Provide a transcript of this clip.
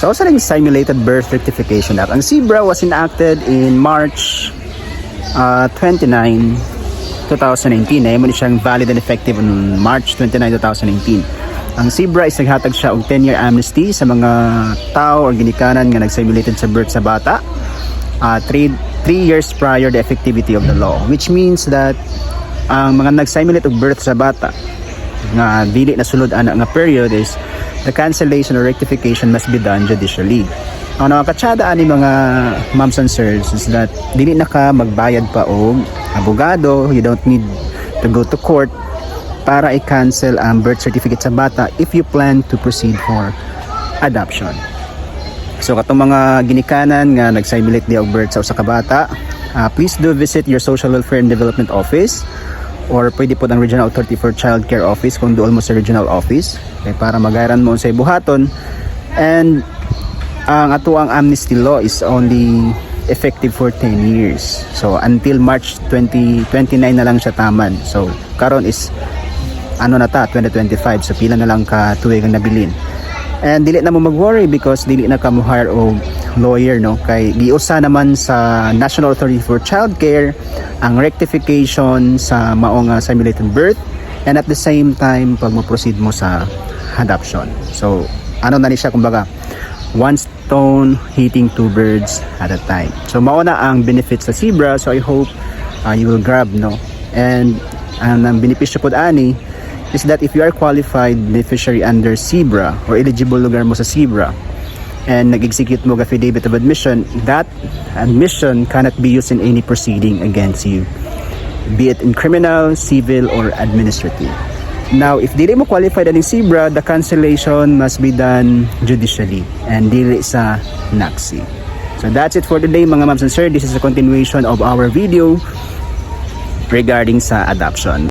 So, sa Simulated Birth Rectification Act, ang SEBRA was enacted in March 29, 2019. Ngayon mo siyang valid and effective on March 29, 2019. Ang SEBRA is naghatag siya og 10-year amnesty sa mga tao o ginikanan nga nag-simulated sa birth sa bata 3 years prior the effectivity of the law, which means that ang mga nag-simulate og birth sa bata nga dili na sulod ana nga period is the cancellation or rectification must be done judicially. Ang nakakatsada ani mga moms and sirs is that dili na ka magbayad pa og abogado, you don't need to go to court para i-cancel ang birth certificate sa bata if you plan to proceed for adoption. So katong mga ginikanan nga nag-simulate di og birth sa usa ka bata, please do visit your Social Welfare and Development Office or pwede po ang Regional Authority for Child Care Office kung doon mo sa regional office para magaran mo sa buhaton. And ang atuang amnesty law is only effective for 10 years. So until March 2029 na lang siya taman. So karon is 2025, so pila na lang ka tuig ang nabilin. And dili na mo mag-worry because dili na ka mo hire og lawyer, no, kay giusa naman sa National Authority for Child Care ang rectification sa maong simulated birth, and at the same time pag mo proceed mo sa adoption. So na ni siya, kumbaga one stone hitting two birds at a time. So mao na ang benefits sa SEBRA. So I hope you will grab, no. And ang benepisyo pod ani is that if you are qualified beneficiary under SEBRA or eligible lugar mo sa SEBRA and nag-execute mo affidavit of admission, that admission cannot be used in any proceeding against you, be it in criminal, civil, or administrative. Now, if dili mo qualified aning SEBRA, the cancellation must be done judicially and dili sa NACC. So that's it for today, mga moms and sir. This is a continuation of our video regarding sa adoption.